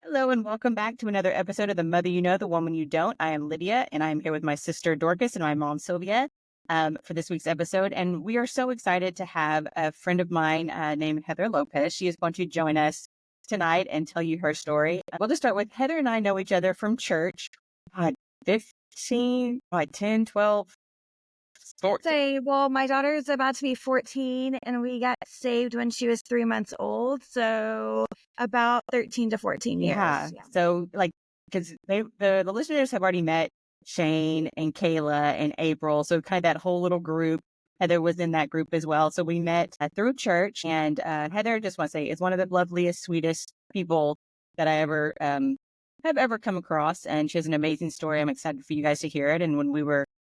Hello and welcome back to another episode of The Mother You Know, The Woman You Don't. I am Lydia and I'm here with my sister Dorcas and my mom Sylvia for this week's episode. And we are so excited to have a friend of mine named Heather Lopez. She is going to join us tonight and tell you her story. We'll just start with Heather and I know each other from church. Uh, 15, 10, 12, 14. Well, my daughter's about to be 14 and we got saved when she was 3 months old. So about 13 to 14 years. Yeah. So because the listeners have already met Shane and Kayla and April. So kind of that whole little group. Heather was in that group as well. So we met through church, and Heather, just want to say, is one of the loveliest, sweetest people that I ever have ever come across. And she has an amazing story. I'm excited for you guys to hear it. And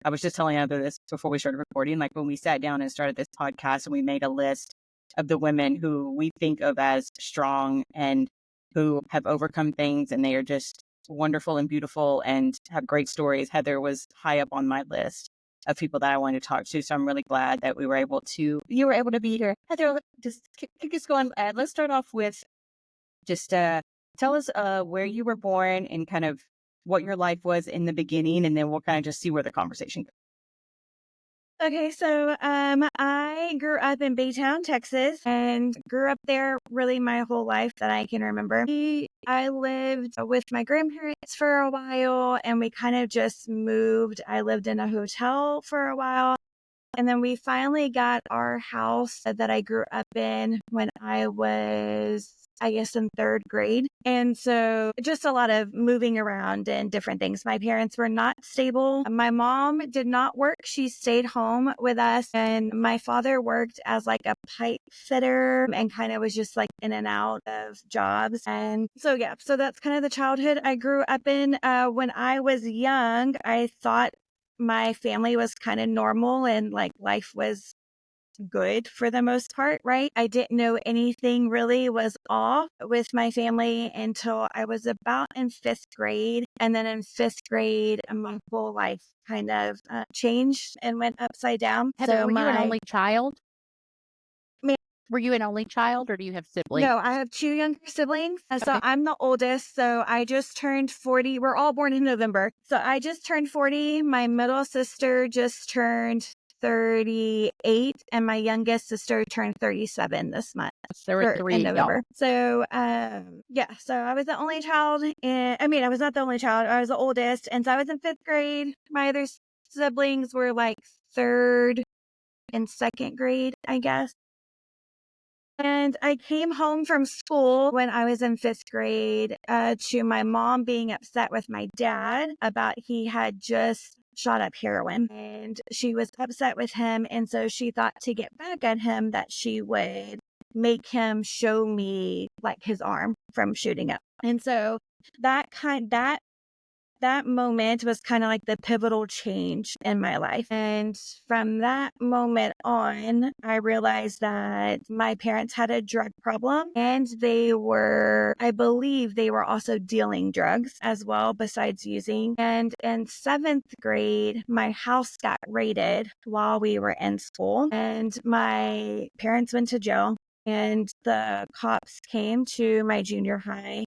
I was just telling Heather this before we started recording, like when we sat down and started this podcast and we made a list of the women who we think of as strong and who have overcome things, and they are just wonderful and beautiful and have great stories. Heather was high up on my list of people that I wanted to talk to. So I'm really glad that you were able to be here. Heather, just kick us going. Let's start off with just tell us where you were born and kind of what your life was in the beginning, and then we'll kind of just see where the conversation goes. Okay, so I grew up in Baytown, Texas, and grew up there really my whole life that I can remember. I lived with my grandparents for a while, and we kind of just moved. I lived in a hotel for a while, and then we finally got our house that I grew up in when I was, I guess, in third grade. And so just a lot of moving around and different things. My parents were not stable. My mom did not work. She stayed home with us. And my father worked as like a pipe fitter and kind of was just like in and out of jobs. And so, yeah, so that's kind of the childhood I grew up in. When I was young, I thought my family was kind of normal and like life was good for the most part, right? I didn't know anything really was off with my family until I was about in fifth grade. And then in fifth grade, my whole life kind of changed and went upside down. Heather, So were you an my, only child? Ma- Were you an only child, or do you have siblings? no, I have two younger siblings. So Okay. I'm the oldest. So I just turned 40. We're all born in November. So I just turned 40. My middle sister just turned 38, and my youngest sister turned 37 this month. There were three in of y'all. November. So, so I was the only child. And I was not the only child. I was the oldest. And so I was in fifth grade. My other siblings were like third and second grade, I guess. And I came home from school when I was in fifth grade to my mom being upset with my dad about he had just shot up heroin, and she was upset with him. And so she thought to get back at him that she would make him show me like his arm from shooting up. And so that moment was kind of like the pivotal change in my life. And from that moment on, I realized that my parents had a drug problem, and I believe they were also dealing drugs as well, besides using. And in seventh grade, my house got raided while we were in school, and my parents went to jail, and the cops came to my junior high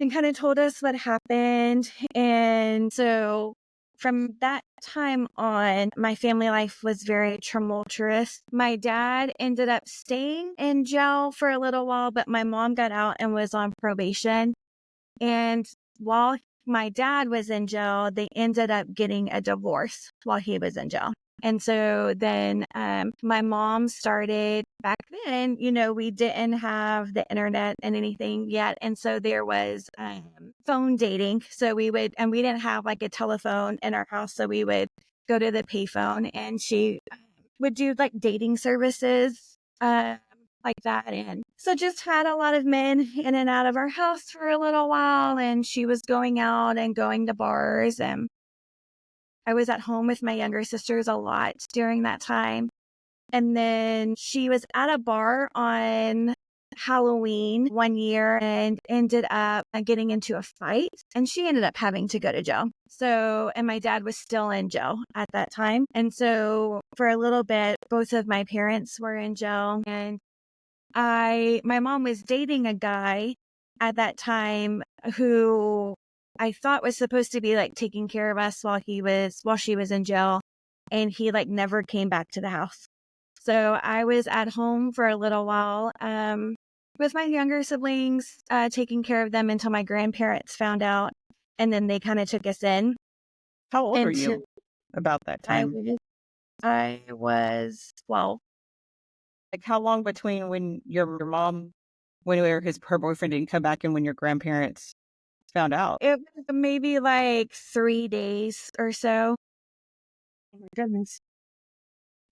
and kind of told us what happened. And so from that time on, my family life was very tumultuous. My dad ended up staying in jail for a little while, but my mom got out and was on probation. And while my dad was in jail, they ended up getting a divorce while he was in jail. And so then my mom started, back then, we didn't have the internet and anything yet. And so there was phone dating. So we didn't have like a telephone in our house. So we would go to the payphone, and she would do like dating services like that. And so just had a lot of men in and out of our house for a little while. And she was going out and going to bars, and I was at home with my younger sisters a lot during that time. And then she was at a bar on Halloween one year and ended up getting into a fight, and she ended up having to go to jail. So, and my dad was still in jail at that time. And so for a little bit, both of my parents were in jail, and my mom was dating a guy at that time who I thought was supposed to be like taking care of us while she was in jail, and he like never came back to the house. So I was at home for a little while with my younger siblings, taking care of them until my grandparents found out, and then they kind of took us in. How old were And you about that I time? was 12. Like, how long between when your mom went away or her boyfriend didn't come back and when your grandparents found out? It was maybe like 3 days or so. Oh my goodness.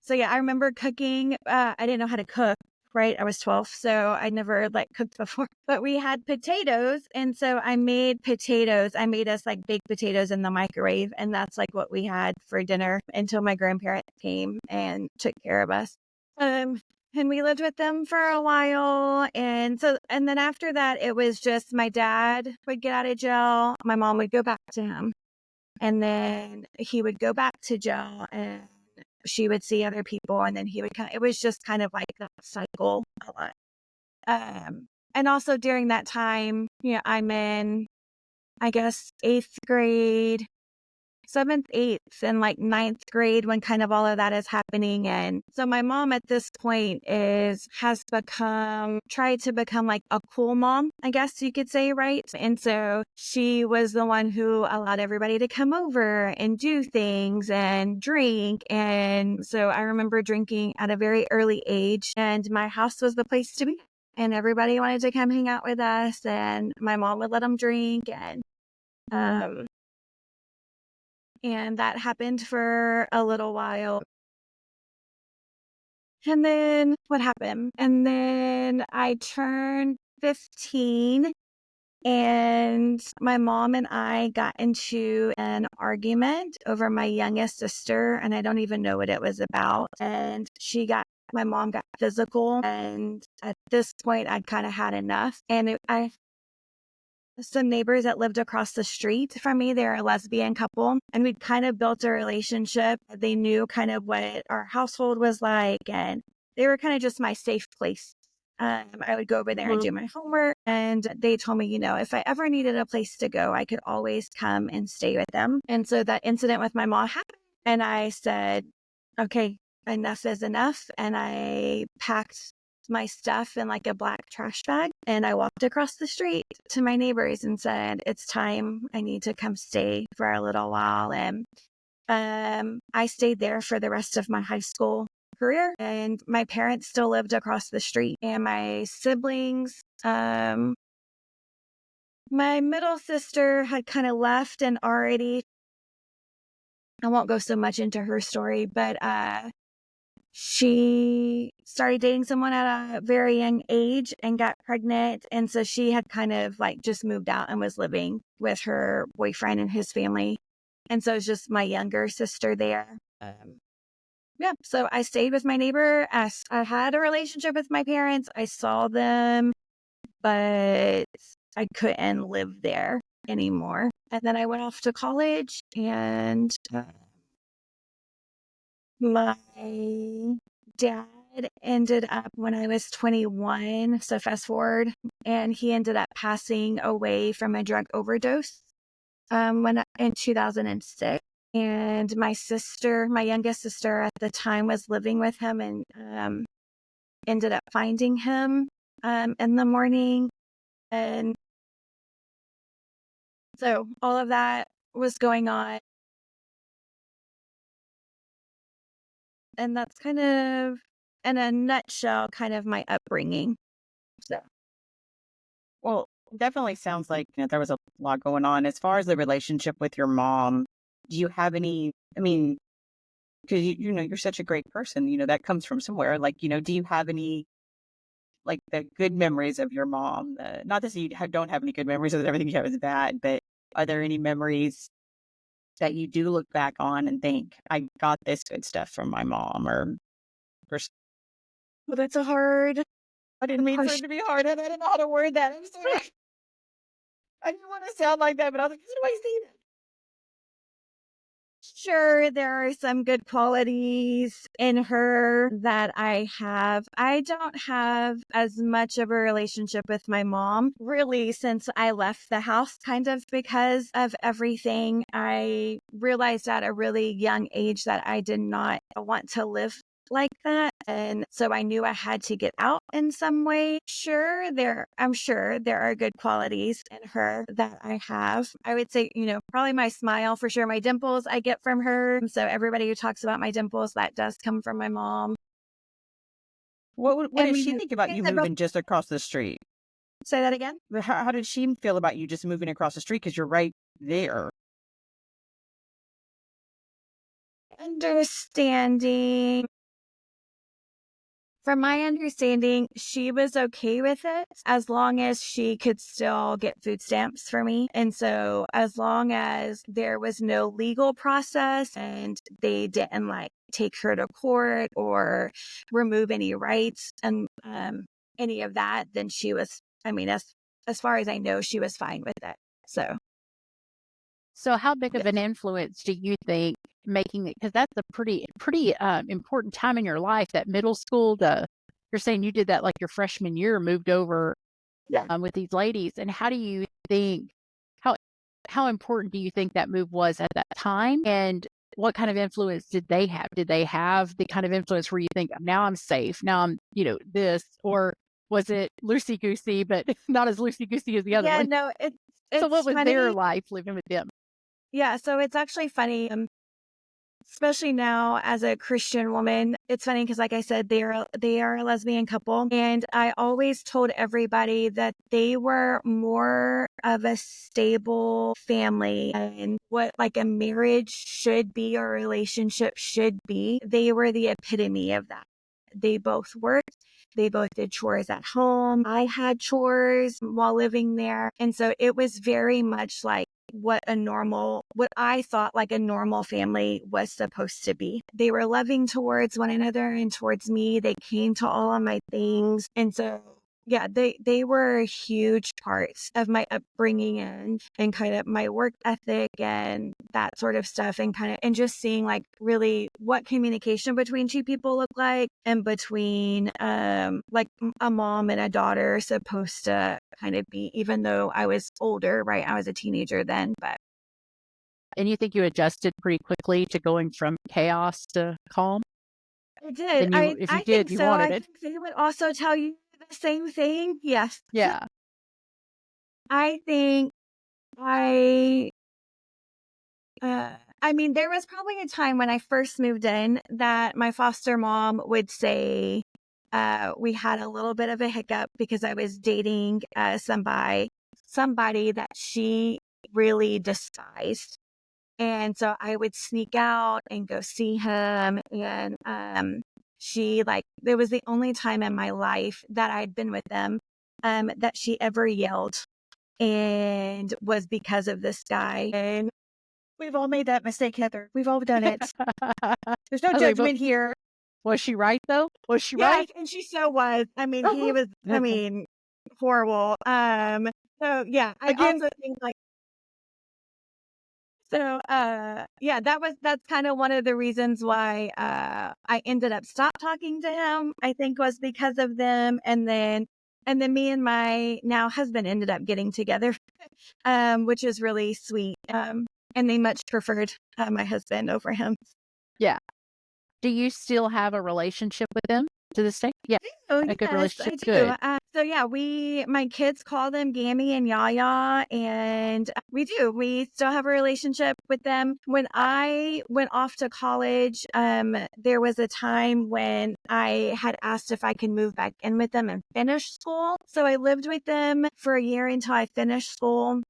So yeah, I remember cooking. I didn't know how to cook, right? I was 12, so I never like cooked before. But we had potatoes, and so I made potatoes. I made us like baked potatoes in the microwave, and that's like what we had for dinner until my grandparents came and took care of us. And we lived with them for a while, and then after that, it was just my dad would get out of jail, my mom would go back to him, and then he would go back to jail, and she would see other people, and then he would it was just kind of like that cycle a lot. And also during that time, I'm in, I guess, 8th grade, 7th, 8th, and like 9th grade when kind of all of that is happening. And so my mom at this point has tried to become like a cool mom, I guess you could say, right? And so she was the one who allowed everybody to come over and do things and drink. And so I remember drinking at a very early age, and my house was the place to be. And everybody wanted to come hang out with us, and my mom would let them drink. And that happened for a little while. And then what happened? And then I turned 15, and my mom and I got into an argument over my youngest sister, and I don't even know what it was about. And my mom got physical, and at this point I'd kind of had enough. And some neighbors that lived across the street from me, they're a lesbian couple, and we'd kind of built a relationship. They knew kind of what our household was like, and they were kind of just my safe place. I would go over there and do my homework, and they told me, if I ever needed a place to go, I could always come and stay with them. And so that incident with my mom happened, and I said, okay, enough is enough. And I packed my stuff in like a black trash bag, and I walked across the street to my neighbors and said, it's time. I need to come stay for a little while. And I stayed there for the rest of my high school career, and my parents still lived across the street. And my siblings, my middle sister had kind of left and already, I won't go so much into her story, but she started dating someone at a very young age and got pregnant. And so she had kind of like just moved out and was living with her boyfriend and his family. And so it's just my younger sister there. Yeah. So I stayed with my neighbor. As I had a relationship with my parents. I saw them, but I couldn't live there anymore. And then I went off to college, and my dad ended up when I was 21. So fast forward, and he ended up passing away from a drug overdose in 2006. And my sister, my youngest sister at the time, was living with him, and ended up finding him in the morning. And so all of that was going on. And that's kind of, in a nutshell, kind of my upbringing. So, Well, it definitely sounds like there was a lot going on. As far as the relationship with your mom, do you have any? I mean, because you're such a great person. That comes from somewhere. Like, do you have any like the good memories of your mom? Not to say you don't have any good memories, that everything you have is bad, but are there any memories that you do look back on and think, I got this good stuff from my mom, or well, that's a hard I didn't mean for it to be hard, and I didn't know how to word that. I'm sorry. I didn't want to sound like that, but I was like, how do I say that? sure, there are some good qualities in her that I have. I don't have as much of a relationship with my mom really since I left the house, kind of because of everything. I realized at a really young age that I did not want to live like that. And so I knew I had to get out in some way. I'm sure there are good qualities in her that I have. I would say, probably my smile for sure. My dimples I get from her. So everybody who talks about my dimples, that does come from my mom. What And did she think about you moving just across the street? Say that again? How did she feel about you just moving across the street? Because you're right there. Understanding. From my understanding, she was okay with it as long as she could still get food stamps for me. And so as long as there was no legal process and they didn't take her to court or remove any rights and any of that, then she was, as far as I know, she was fine with it. So how big of Yes. an influence do you think making it, because that's a pretty important time in your life, that middle school you're saying you did that like your freshman year, moved over with these ladies. And how do you think, how important do you think that move was at that time? And what kind of influence did they have? Did they have the kind of influence where you think, now I'm safe, now I'm, this, or was it loosey goosey, but not as loosey goosey as the other one? No, So what it's was funny. their life living with them? Yeah, so it's actually funny, especially now as a Christian woman. It's funny because, like I said, they are a lesbian couple, and I always told everybody that they were more of a stable family and what a marriage should be or a relationship should be. They were the epitome of that. They both worked. They both did chores at home. I had chores while living there. And so it was very much like what I thought a normal family was supposed to be. They were loving towards one another and towards me. They came to all of my things. And so, yeah, they were huge parts of my upbringing and kind of my work ethic and that sort of stuff, and just seeing really what communication between two people look like, and between a mom and a daughter are supposed to kind of be, even though I was older, right? I was a teenager then, but. And you think you adjusted pretty quickly to going from chaos to calm? I did. If you I did, think you so. wanted I it. think they would also tell you the same thing. Yes. Yeah. I think I, there was probably a time when I first moved in that my foster mom would say, we had a little bit of a hiccup because I was dating somebody that she really despised. And so I would sneak out and go see him. And it was the only time in my life that I'd been with them that she ever yelled, and was because of this guy. And We've all made that mistake, Heather. We've all done it. There's no I mean, judgment here. Was she right though? Was she yeah, right? and she so was. He was, horrible. So yeah, I Again, also think so, that's kind of one of the reasons why I ended up stop talking to him, I think, was because of them. And then me and my now husband ended up getting together, which is really sweet. And they much preferred my husband over him. Yeah. Do you still have a relationship with them to this day? Yeah. Oh, A good yes, relationship. I do. Good. So yeah, my kids call them Gammy and Yaya, and we still have a relationship with them. When I went off to college, there was a time when I had asked if I could move back in with them and finish school. So I lived with them for a year until I finished school.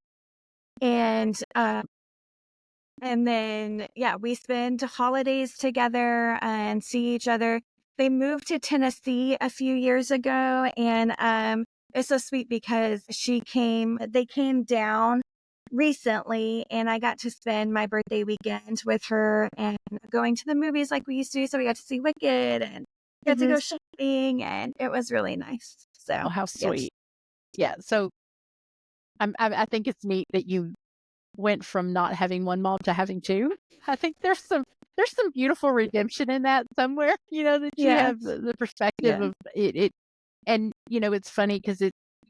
And then, yeah, we spend holidays together and see each other. They moved to Tennessee a few years ago, and it's so sweet because they came down recently, and I got to spend my birthday weekend with her and going to the movies like we used to. So we got to see Wicked and got to go shopping, and it was really nice. So, Oh, how yes. sweet. Yeah. So I think it's neat that you went from not having one mom to having two. I think there's some beautiful redemption in that somewhere, that you Yeah. have the perspective Yeah. of it. And, it's funny because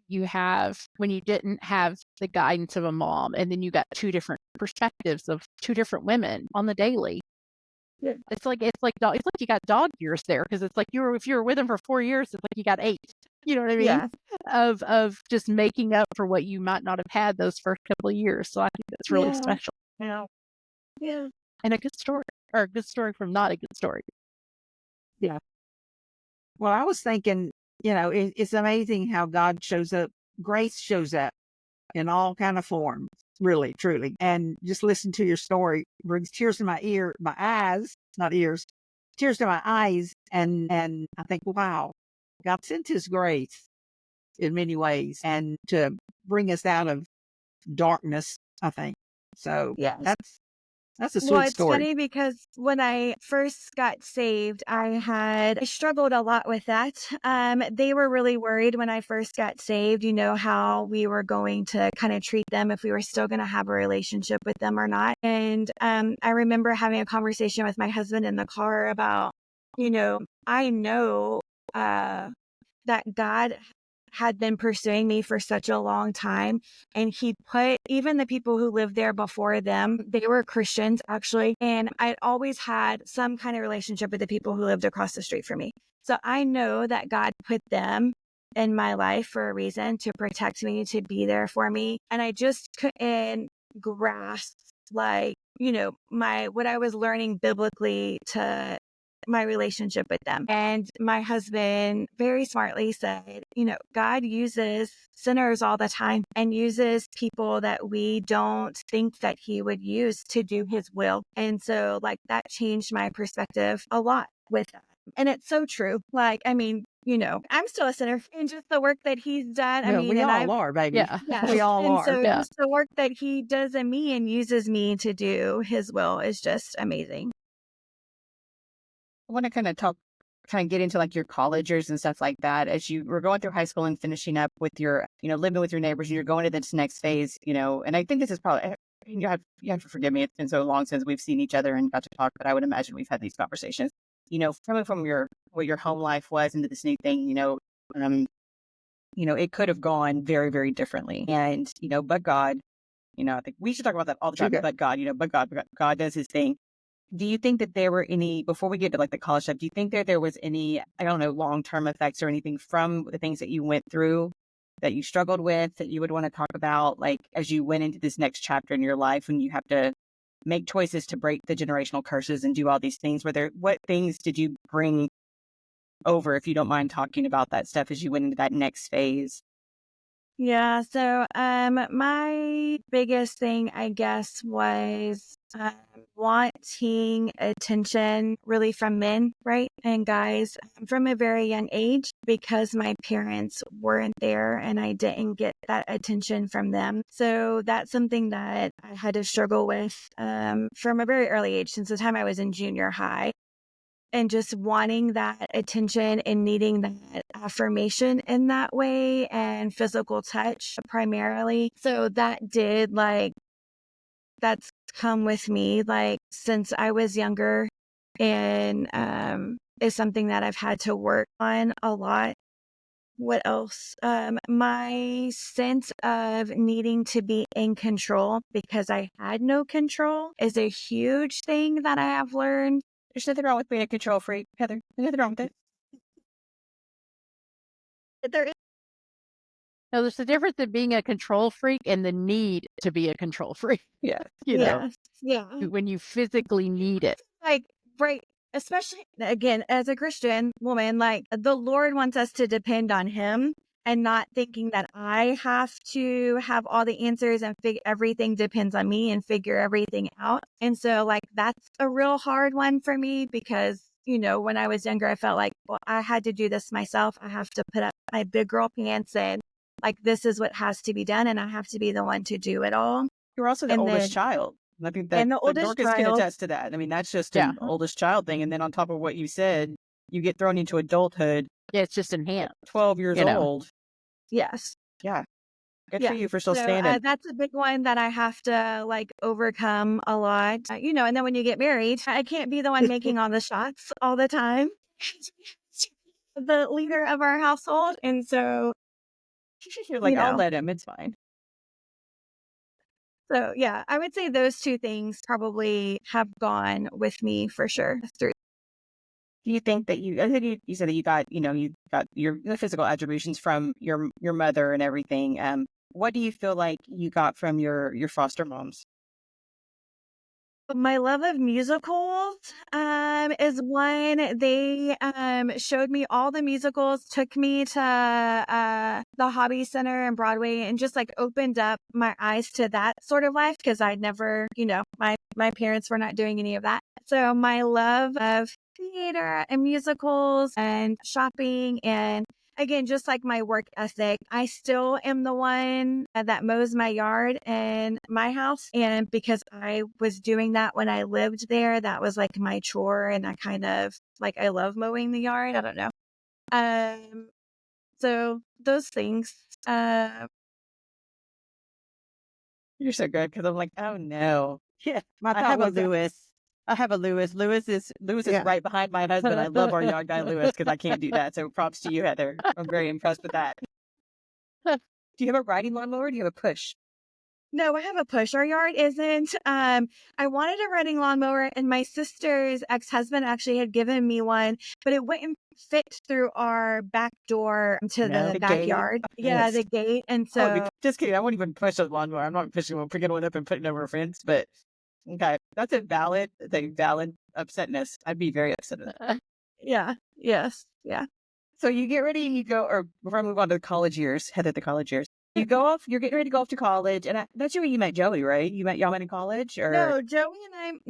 you have, when you didn't have the guidance of a mom, and then you got two different perspectives of two different women on the daily. Yeah. It's like you got dog years there, because it's like if you were with them for 4 years, it's like you got 8. You know what I mean? Yeah. Of just making up for what you might not have had those first couple of years. So I think that's really Yeah. special. Yeah. Yeah. And a good story, or a good story from not a good story. Yeah. Well, I was thinking, it's amazing how God shows up. Grace shows up in all kind of forms, really, truly. And just listen to your story brings tears to my eyes, not ears, tears to my eyes. And I think, wow, God sent his grace in many ways and to bring us out of darkness, I think. So Yes. that's a Well, sweet it's story. funny because when I first got saved, I struggled a lot with that. They were really worried when I first got saved, how we were going to kind of treat them, if we were still going to have a relationship with them or not. And I remember having a conversation with my husband in the car about, I know that God had been pursuing me for such a long time. And he put even the people who lived there before them, they were Christians actually. And I'd always had some kind of relationship with the people who lived across the street from me. So I know that God put them in my life for a reason, to protect me, to be there for me. And I just couldn't grasp what I was learning biblically to my relationship with them. And my husband very smartly said, God uses sinners all the time, and uses people that we don't think that he would use to do his will. And so that changed my perspective a lot with that. And it's so true. I'm still a sinner, and just the work that he's done. We all are, baby. Yeah. We all and are. so Yeah. just the work that he does in me and uses me to do his will is just amazing. I want to kind of get into your college years and stuff like that. As you were going through high school and finishing up with your, living with your neighbors, and you're going to this next phase, and I think this is probably, you have to forgive me. It's been so long since we've seen each other and got to talk, but I would imagine we've had these conversations, coming from what your home life was into this new thing, it could have gone very, very differently. And, but God, I think we should talk about that all the time, Okay. but God does his thing. Do you think that there were any, before we get to the college stuff, do you think that there was any, I don't know, long-term effects or anything from the things that you went through that you struggled with that you would want to talk about, as you went into this next chapter in your life, when you have to make choices to break the generational curses and do all these things? What things did you bring over, if you don't mind talking about that stuff, as you went into that next phase? Yeah. So, my biggest thing, I guess, was wanting attention really from men, right? And guys from a very young age, because my parents weren't there and I didn't get that attention from them. So that's something that I had to struggle with from a very early age, since the time I was in junior high. And just wanting that attention and needing that affirmation in that way, and physical touch primarily. So that's come with me since I was younger, and is something that I've had to work on a lot. What else? My sense of needing to be in control, because I had no control, is a huge thing that I have learned. There's nothing wrong with being a control freak, Heather. There's nothing wrong with it. There is. No, there's a difference in being a control freak and the need to be a control freak. Yeah. Yes. Yeah. When you physically need it. Right. Especially, again, as a Christian woman, the Lord wants us to depend on him, and not thinking that I have to have all the answers and everything depends on me and figure everything out. And so that's a real hard one for me, because, when I was younger, I felt well, I had to do this myself. I have to put up my big girl pants, and this is what has to be done, and I have to be the one to do it all. You're also the oldest child. I think that and the oldest Dorcas can child. attest to that. I mean, that's just an oldest child thing. And then on top of what you said, you get thrown into adulthood. Yeah, it's just enhanced. 12 years old. Yes. Yeah. Good for you for still So standing. that's a big one that I have to like overcome a lot, and then when you get married, I can't be the one making all the shots all the time. The leader of our household. And so, You're like, I'll know, let him. It's fine. so yeah, I would say those two things probably have gone with me for sure through. Do you think that I think you said that you got, you got your the physical attributions from your mother and everything. What do you feel like you got from your foster moms? My love of musicals is one. They showed me all the musicals, took me to the Hobby Center and Broadway, and just like opened up my eyes to that sort of life because I'd never, my parents were not doing any of that. So my love of theater and musicals and shopping and again, just like my work ethic, I still am the one that mows my yard in my house. And because I was doing that when I lived there, that was like my chore. And I kind of like, I love mowing the yard. I don't know. So those things. You're so good because I'm like, oh no. Yeah. My I thought have a was that. Lewis. I have a Lewis. Lewis is Yeah. right behind my husband. I love our yard guy Lewis because I can't do that. So props to you, Heather. I'm very impressed with that. Do you have a riding lawnmower? Or do you have a push? No, I have a push. Our yard isn't. I wanted a riding lawnmower, and my sister's ex-husband actually had given me one, but it wouldn't fit through our back door to No, the the gate. backyard. Yeah, Yes. the gate. And I would so, be, just kidding. I won't even push a lawnmower. I'm not pushing one, picking one up and putting it over a fence. But okay, that's a valid upsetness. I'd be very upset with that. yeah, yes, yeah. So you get ready and you go, or before I move on to the college years, Heather, the college years. You go off. You're getting ready to go off to college, and that's where you met Joey, right? Y'all met in college, or No, Joey and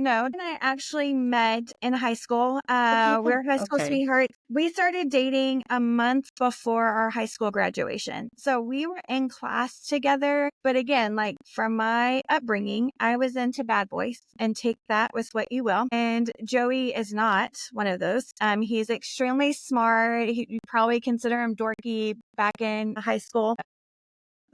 I actually met in high school. We're high school okay, sweethearts. We started dating a month before our high school graduation. So we were in class together. But again, like from my upbringing, I was into bad boys and take that with what you will. And Joey is not one of those. He's extremely smart. You probably consider him dorky back in high school.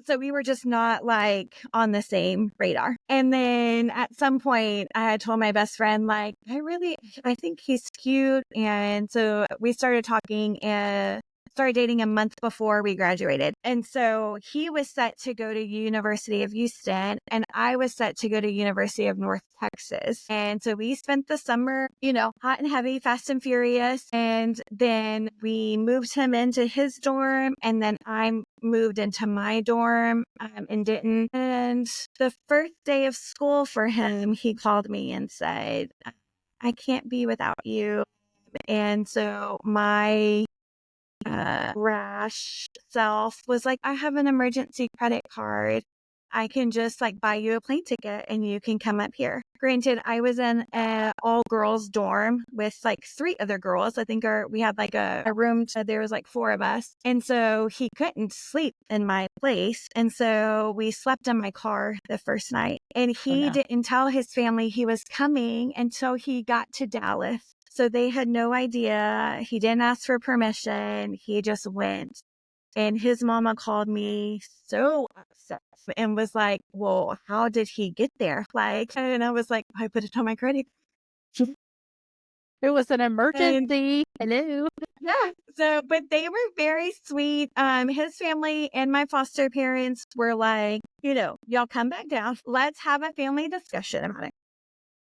So we were just not like on the same radar. And then at some point I had told my best friend, like, I think he's cute. And so we started talking and started dating a month before we graduated. And so he was set to go to University of Houston and I was set to go to University of North Texas. And so we spent the summer, hot and heavy, fast and furious. And then we moved him into his dorm and then I moved into my dorm in Denton. And the first day of school for him, he called me and said, I can't be without you. And so my rash self was like, I have an emergency credit card. I can just like buy you a plane ticket and you can come up here. Granted, I was in an all girls dorm with like 3 other girls. I think we had like a room. There was like 4 of us. And so he couldn't sleep in my place. And so we slept in my car the first night and he didn't tell his family he was coming until he got to Dallas. So they had no idea. He didn't ask for permission. He just went. And his mama called me so upset and was like, well, how did he get there? And I was like, I put it on my credit. It was an emergency. Hello. Yeah. So, but they were very sweet. His family and my foster parents were like, y'all come back down. Let's have a family discussion about it.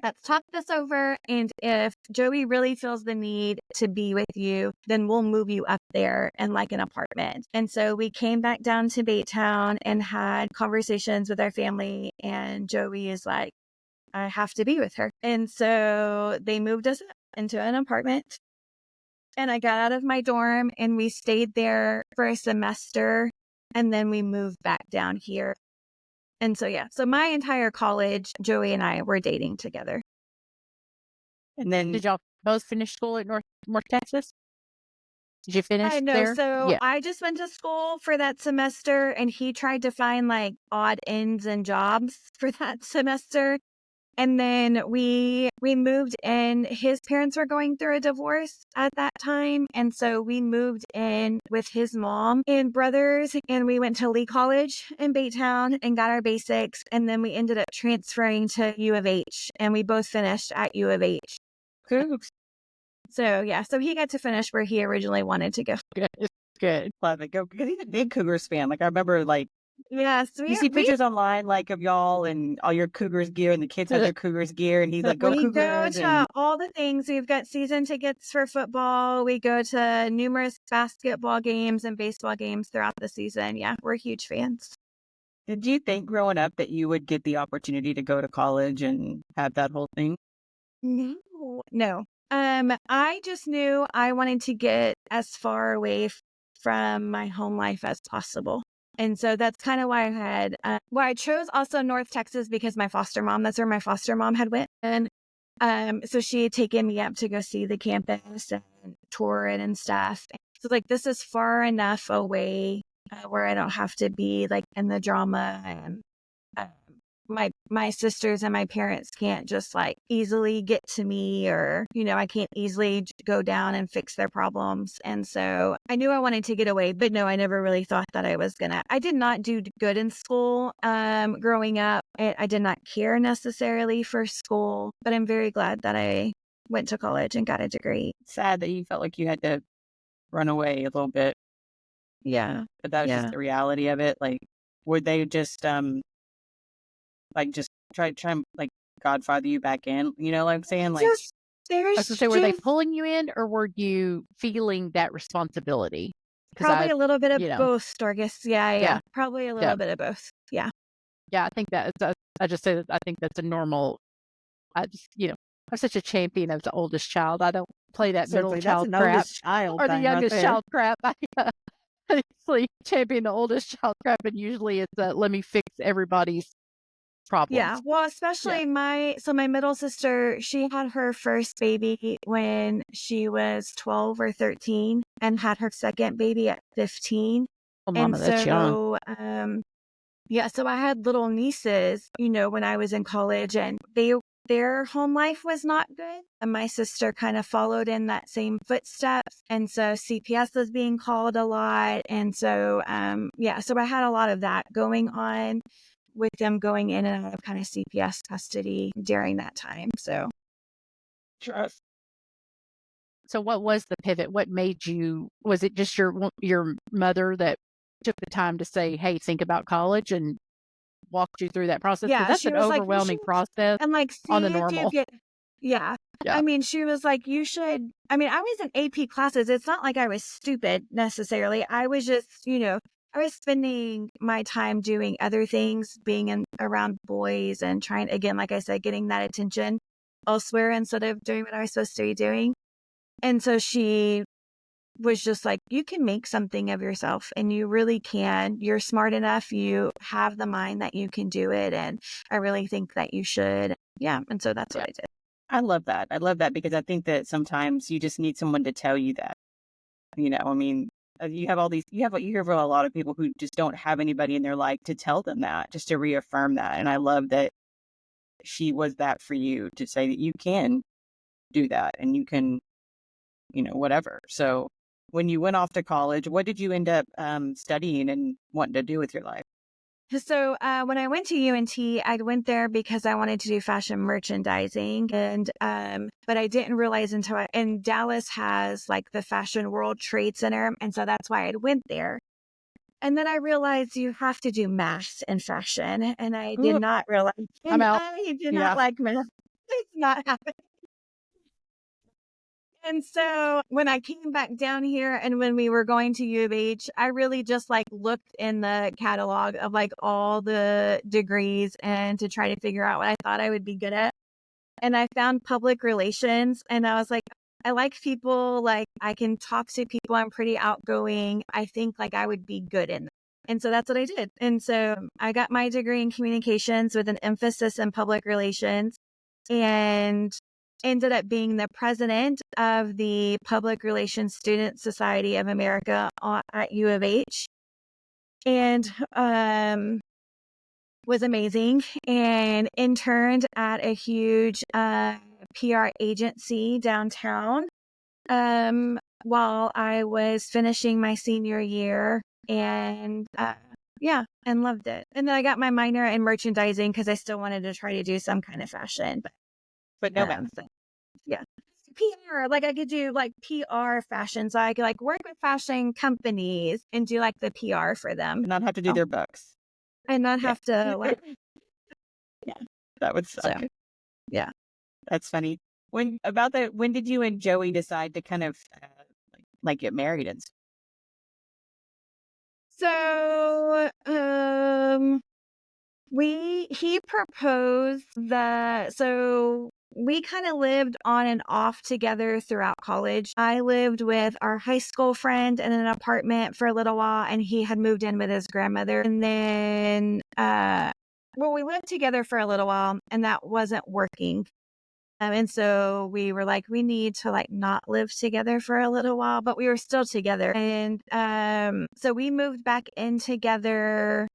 Let's talk this over. And if Joey really feels the need to be with you, then we'll move you up there in like an apartment. And so we came back down to Baytown and had conversations with our family. And Joey is like, I have to be with her. And so they moved us into an apartment. And I got out of my dorm and we stayed there for a semester. And then we moved back down here. And so, yeah. So my entire college, Joey and I were dating together. And then Did y'all both finish school at North Texas? Did you finish I know. there? So Yeah. I just went to school for that semester and he tried to find like odd ends and jobs for that semester. And then we moved in. His parents were going through a divorce at that time. And so we moved in with his mom and brothers. And we went to Lee College in Baytown and got our basics. And then we ended up transferring to U of H. And we both finished at U of H. Cougs. So, yeah. So he got to finish where he originally wanted to go. Good. Love it. Go, because he's a big Cougars fan. Like I remember, like Yes. you see pictures online, like of y'all and all your Cougars gear, and the kids have their Cougars gear, and he's like, "Go We go Cougars!" to And all the things. We've got season tickets for football. We go to numerous basketball games and baseball games throughout the season. Yeah, we're huge fans. did you think growing up that you would get the opportunity to go to college and have that whole thing? No. I just knew I wanted to get as far away from my home life as possible. And so that's kind of why I chose also North Texas, because that's where my foster mom had went. And so she had taken me up to go see the campus and tour it and stuff. So like, this is far enough away where I don't have to be like in the drama, and my sisters and my parents can't just like easily get to me, or, I can't easily go down and fix their problems. And so I knew I wanted to get away, but no, I never really thought that I did not do good in school. Growing up, I did not care necessarily for school, but I'm very glad that I went to college and got a degree. Sad that you felt like you had to run away a little bit, Yeah. but that was Yeah. just the reality of it. Like, would they just like just try and like godfather you back in? You know what I'm saying? Like, I was going to say, were they pulling you in, or were you feeling that responsibility? Probably a little bit of both, Dorcas. Yeah. Yeah. Probably a little bit of both. Yeah. Yeah, I think I just say that I think that's a normal. I'm such a champion of the oldest child. I don't play that middle child That's an crap oldest child or the thing right youngest there. child crap. I usually champion the oldest child crap, and usually it's let me fix everybody's problems. Yeah. Well, especially my middle sister, she had her first baby when she was 12 or 13 and had her second baby at 15. Oh, Mama, that's young. So I had little nieces, when I was in college, and their home life was not good. And my sister kind of followed in that same footsteps. And so CPS was being called a lot. And so, so I had a lot of that going on with them going in and out of kind of CPS custody during that time. So. trust. So what was the pivot? What made you, was it just your mother that took the time to say, hey, think about college, and walked you through that process? Yeah, that's she an was like, overwhelming process and like, on the see if you normal. get, yeah. Yeah. I mean, she was like, you should, I mean, I was in AP classes. It's not like I was stupid necessarily. I was just, I was spending my time doing other things, being around boys and trying, again, like I said, getting that attention elsewhere instead of doing what I was supposed to be doing. And so she was just like, you can make something of yourself, and you really can. You're smart enough. You have the mind that you can do it. And I really think that you should. Yeah. And so that's what I did. I love that. I love that because I think that sometimes you just need someone to tell you that. I mean, you hear from a lot of people who just don't have anybody in their life to tell them that, just to reaffirm that. And I love that she was that for you, to say that you can do that and you can, whatever. So when you went off to college, what did you end up studying and wanting to do with your life? So when I went to UNT, I went there because I wanted to do fashion merchandising, and but I didn't realize and Dallas has like the Fashion World Trade Center, and so that's why I went there. And then I realized you have to do math in fashion, and I did not realize. I'm out. I did not like math. It's not happening. And so when I came back down here and when we were going to U of H, I really just like looked in the catalog of like all the degrees and to try to figure out what I thought I would be good at. And I found public relations, and I was like, I like people, like I can talk to people. I'm pretty outgoing. I think like I would be good in that. And so that's what I did. And so I got my degree in communications with an emphasis in public relations, and ended up being the president of the Public Relations Student Society of America at U of H. And was amazing and interned at a huge PR agency downtown while I was finishing my senior year, and and loved it. And then I got my minor in merchandising because I still wanted to try to do some kind of fashion, But no math. yeah. PR, like I could do like PR fashion. So I could like work with fashion companies and do like the PR for them. And not have to do their books. And not have to like, That would suck. So, yeah. That's funny. When did you and Joey decide to kind of like get married and stuff? So, he proposed so we kind of lived on and off together throughout college. I lived with our high school friend in an apartment for a little while, and he had moved in with his grandmother. And then, we lived together for a little while, and that wasn't working. And so we were like, we need to like not live together for a little while, but we were still together. And so we moved back in together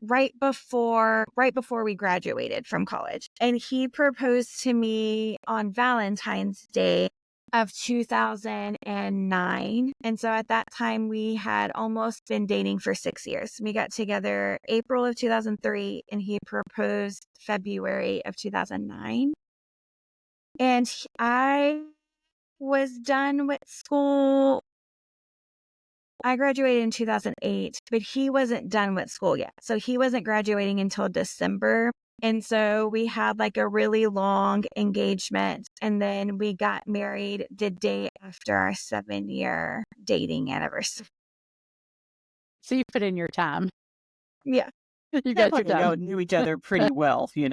right before we graduated from college. And he proposed to me on Valentine's Day of 2009. And so at that time, we had almost been dating for 6 years. We got together April of 2003, and he proposed February of 2009. And I was done with school. I graduated in 2008, but he wasn't done with school yet. So he wasn't graduating until December. And so we had like a really long engagement. And then we got married the day after our 7-year dating anniversary. So you put in your time. Yeah. You got your time. You knew each other pretty well, we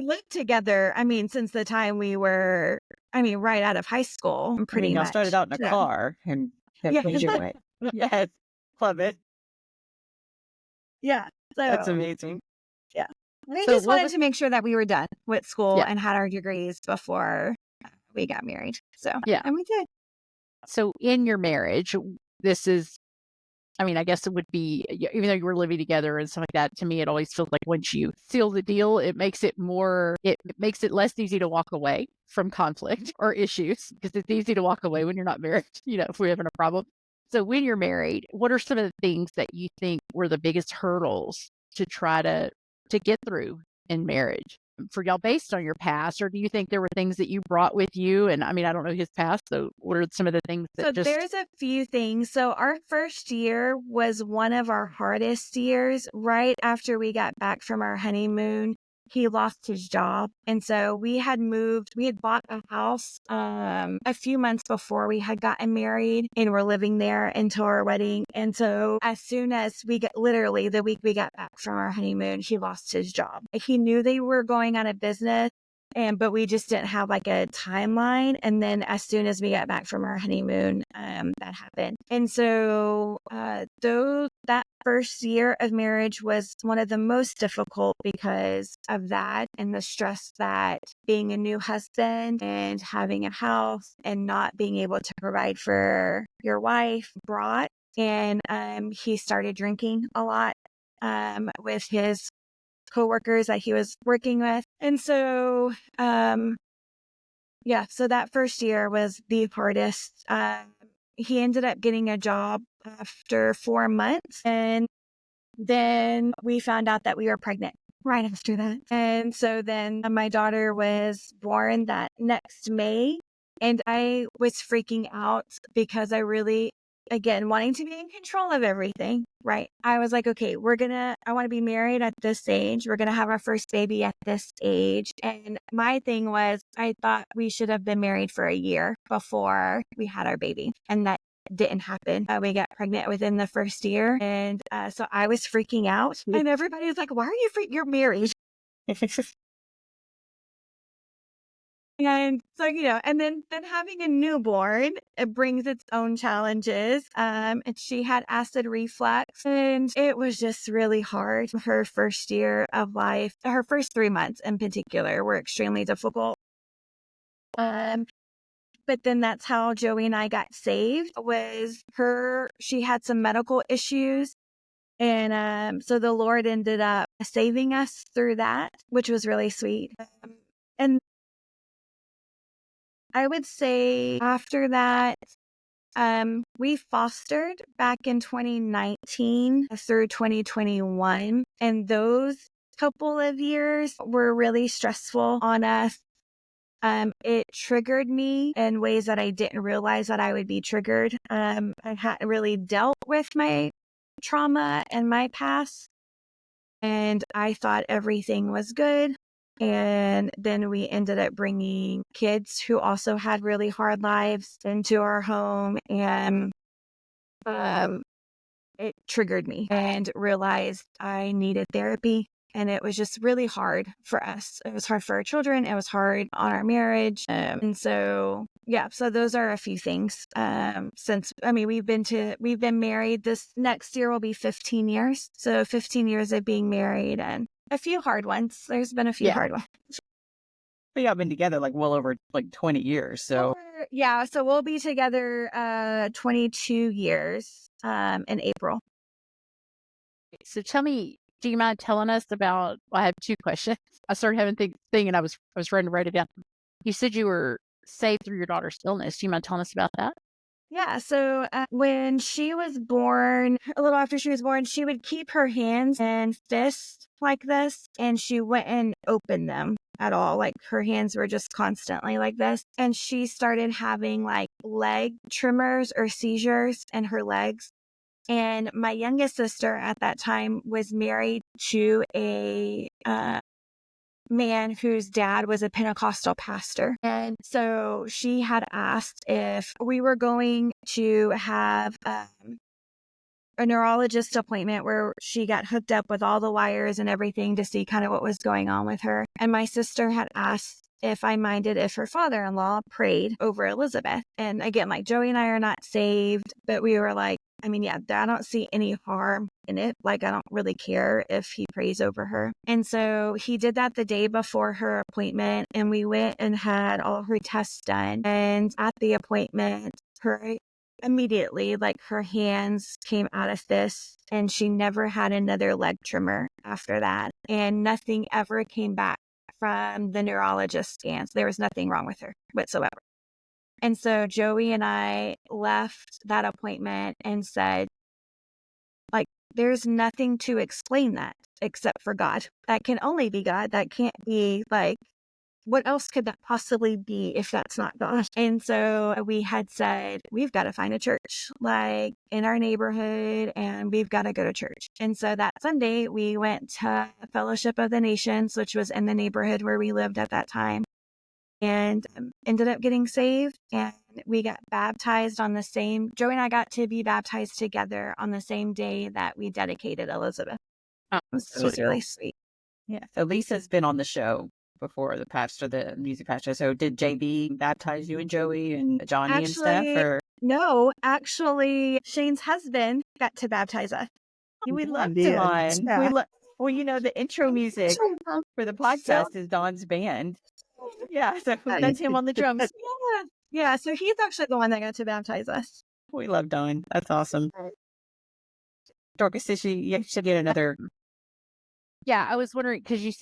lived together, since the time we were, right out of high school, pretty much. I started out in a car and made your way. Yes, love it. Yeah. So, that's amazing. Yeah. We just wanted to make sure that we were done with school and had our degrees before we got married. So, and we did. So in your marriage, this is, I guess it would be, even though you were living together and stuff like that, to me, it always feels like once you seal the deal, it makes it less easy to walk away from conflict or issues, because it's easy to walk away when you're not married, if we're having a problem. So when you're married, what are some of the things that you think were the biggest hurdles to try to get through in marriage for y'all based on your past? Or do you think there were things that you brought with you? And I don't know his past. So what are some of the things that there's a few things. So our first year was one of our hardest years. Right after we got back from our honeymoon, he lost his job. And so we had bought a house a few months before we had gotten married, and we're living there until our wedding. And so as soon as literally the week we got back from our honeymoon, he lost his job. He knew they were going out of business, but we just didn't have like a timeline. And then as soon as we got back from our honeymoon, that happened. And so that first year of marriage was one of the most difficult because of that and the stress that being a new husband and having a house and not being able to provide for your wife brought. And he started drinking a lot with his coworkers that he was working with. And so, so that first year was the hardest. He ended up getting a job after 4 months, and then we found out that we were pregnant right after that. And so then my daughter was born that next May, and I was freaking out because I really, again, wanting to be in control of everything, right? I was like, okay, I want to be married at this age. We're going to have our first baby at this age. And my thing was, I thought we should have been married for a year before we had our baby. And that didn't happen. We got pregnant within the first year. And so I was freaking out. And everybody was like, why are you freaking? You're married. And so, and then having a newborn, it brings its own challenges. And she had acid reflux, and it was just really hard. Her first year of life, her first 3 months in particular, were extremely difficult. But then that's how Joey and I got saved. She had some medical issues, And so the Lord ended up saving us through that, which was really sweet. And I would say after that, we fostered back in 2019 through 2021. And those couple of years were really stressful on us. It triggered me in ways that I didn't realize that I would be triggered. I hadn't really dealt with my trauma and my past, and I thought everything was good. And then we ended up bringing kids who also had really hard lives into our home, and it triggered me and realized I needed therapy. And it was just really hard for us. It was hard for our children. It was hard on our marriage. And so, yeah, so those are a few things. We've been married. This next year will be 15 years. So 15 years of being married and a few hard ones. There's been a few hard ones. But y'all been together like well over like 20 years. So yeah, so we'll be together 22 years in April. So tell me, do you mind telling us about? Well, I have two questions. I started having thinking, I was trying to write it down. You said you were saved through your daughter's illness. Do you mind telling us about that? Yeah, so when she was born, a little after she was born, she would keep her hands and fists like this, and she wouldn't open them at all. Like her hands were just constantly like this. And she started having like leg tremors or seizures in her legs. And my youngest sister at that time was married to a man whose dad was a Pentecostal pastor. And so she had asked if we were going to have a neurologist appointment where she got hooked up with all the wires and everything to see kind of what was going on with her. And my sister had asked if I minded if her father-in-law prayed over Elizabeth. And again, like Joey and I are not saved, but we were like, I don't see any harm in it. Like, I don't really care if he prays over her. And so he did that the day before her appointment, and we went and had all her tests done. And at the appointment, immediately, like her hands came out of fists, and she never had another leg tremor after that. And nothing ever came back from the neurologist scans. There was nothing wrong with her whatsoever. And so Joey and I left that appointment and said, like, there's nothing to explain that except for God. That can only be God. That can't be like, what else could that possibly be if that's not God? And so we had said, we've got to find a church like in our neighborhood, and we've got to go to church. And so that Sunday we went to Fellowship of the Nations, which was in the neighborhood where we lived at that time, and ended up getting saved. And we got baptized Joey and I got to be baptized together on the same day that we dedicated Elizabeth. It was really sweet. Yeah. So Lisa's been on the show before, the music pastor. So did JB baptize you and Joey and Johnny and stuff? Or? No, actually, Shane's husband got to baptize us. We love Dawn. Well, the intro music for the podcast is Dawn's band. Yeah, so that's him on the drums. Yeah, so he's actually the one that got to baptize us. We love Dawn. That's awesome. Dorcas, you should get another. Yeah, I was wondering, because you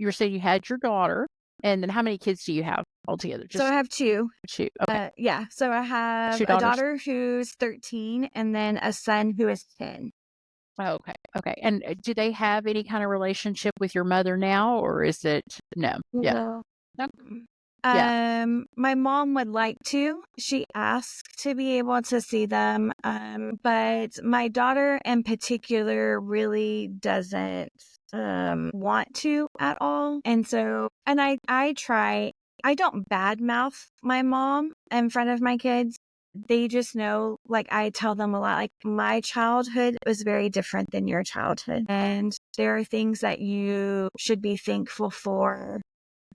were saying you had your daughter, and then how many kids do you have altogether? So I have two. Two. Okay. So I have a daughter who's 13 and then a son who is 10. Oh, okay. Okay. And do they have any kind of relationship with your mother now, or is it no? Yeah. No. My mom would like to. She asked to be able to see them. But my daughter in particular really doesn't want to at all. And so, and I try, I don't badmouth my mom in front of my kids. They just know, like, I tell them a lot, like, my childhood was very different than your childhood. And there are things that you should be thankful for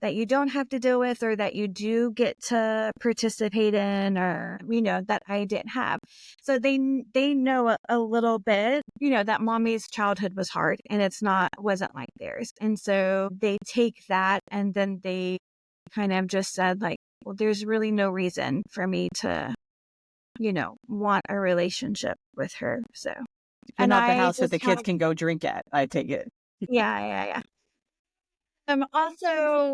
that you don't have to deal with, or that you do get to participate in, or, that I didn't have. So they know a little bit, that mommy's childhood was hard and wasn't like theirs. And so they take that, and then they kind of just said, like, well, there's really no reason for me to, want a relationship with her. So You're And not the I house that just the kids have, can go drink at, I take it. yeah. Also,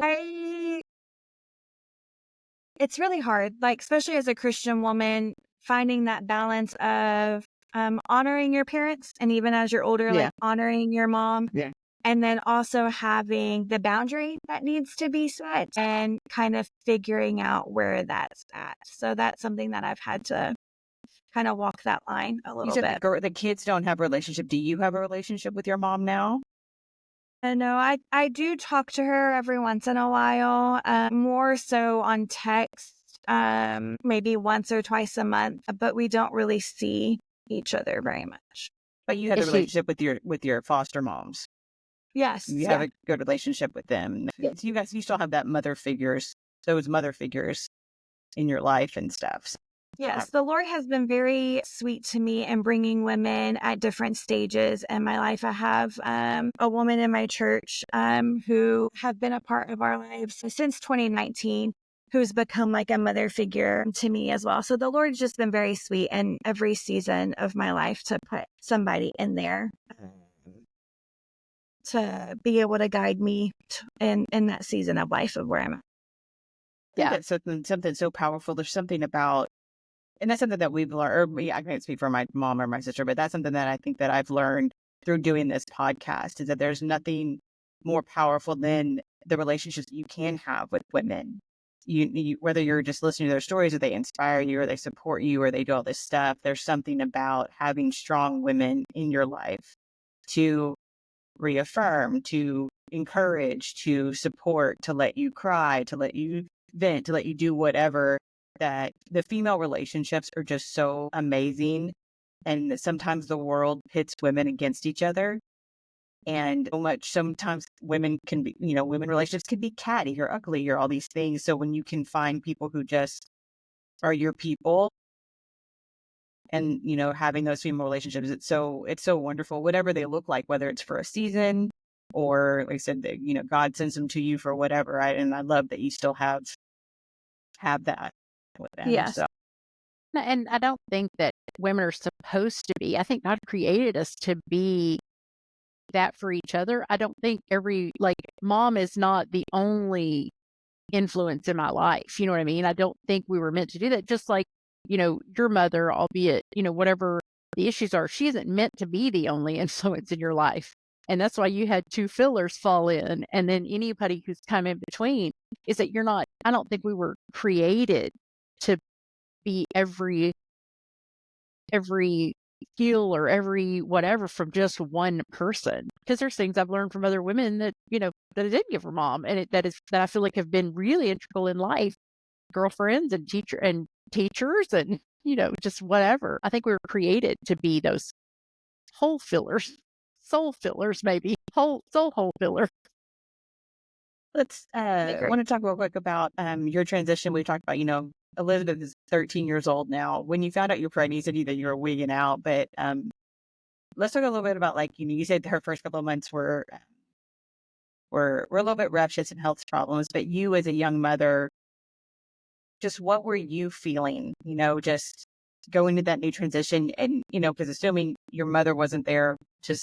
it's really hard, like, especially as a Christian woman, finding that balance of honoring your parents. And even as you're older, Yeah. like honoring your mom. Yeah. And then also having the boundary that needs to be set and kind of figuring out where that's at. So that's something that I've had to kind of walk that line a You little said bit. the kids don't have a relationship. Do you have a relationship with your mom now? And no, I do talk to her every once in a while, more so on text, maybe once or twice a month, but we don't really see each other very much. But you had a Is she relationship with your foster moms. Yes. You have Yeah. a good relationship with them. Yeah. So you still have that mother figures, those mother figures in your life and stuff. So, Yes, the Lord has been very sweet to me in bringing women at different stages in my life. I have a woman in my church who have been a part of our lives since 2019, who's become like a mother figure to me as well. So the Lord's just been very sweet in every season of my life to put somebody in there to be able to guide me in that season of life of where I'm at. I think Yeah. that's something so powerful. There's something about, and that's something that we've learned, or I can't speak for my mom or my sister, but that's something that I think that I've learned through doing this podcast is that there's nothing more powerful than the relationships you can have with women. You whether you're just listening to their stories or they inspire you or they support you or they do all this stuff, there's something about having strong women in your life to reaffirm, to encourage, to support, to let you cry, to let you vent, to let you do whatever, that the female relationships are just so amazing. And sometimes the world pits women against each other. And sometimes women can be, women relationships can be catty or ugly or all these things. So when you can find people who just are your people and, having those female relationships, it's so wonderful, whatever they look like, whether it's for a season or like I said, that, God sends them to you for whatever. And I love that you still have that with them. Yes. So and I don't think that women are supposed to be. I think God created us to be that for each other. I don't think mom is not the only influence in my life. You know what I mean? I don't think we were meant to do that. Just like, your mother, albeit, whatever the issues are, she isn't meant to be the only influence in your life. And that's why you had two fillers fall in. And then anybody who's come in between is that I don't think we were created to be every skill or every whatever from just one person. Because there's things I've learned from other women that, that I didn't give her mom. And that I feel like have been really integral in life, girlfriends and teachers and, just whatever. I think we were created to be those hole fillers, soul fillers, maybe soul hole filler. let's I want to talk real quick about your transition. We talked about, Elizabeth is 13 years old now. When you found out you're pregnant, you said that you were wigging out, but let's talk a little bit about you said her first couple of months were a little bit rough. She had some health problems, but you as a young mother, just what were you feeling? Just going to that new transition, and because assuming your mother wasn't there to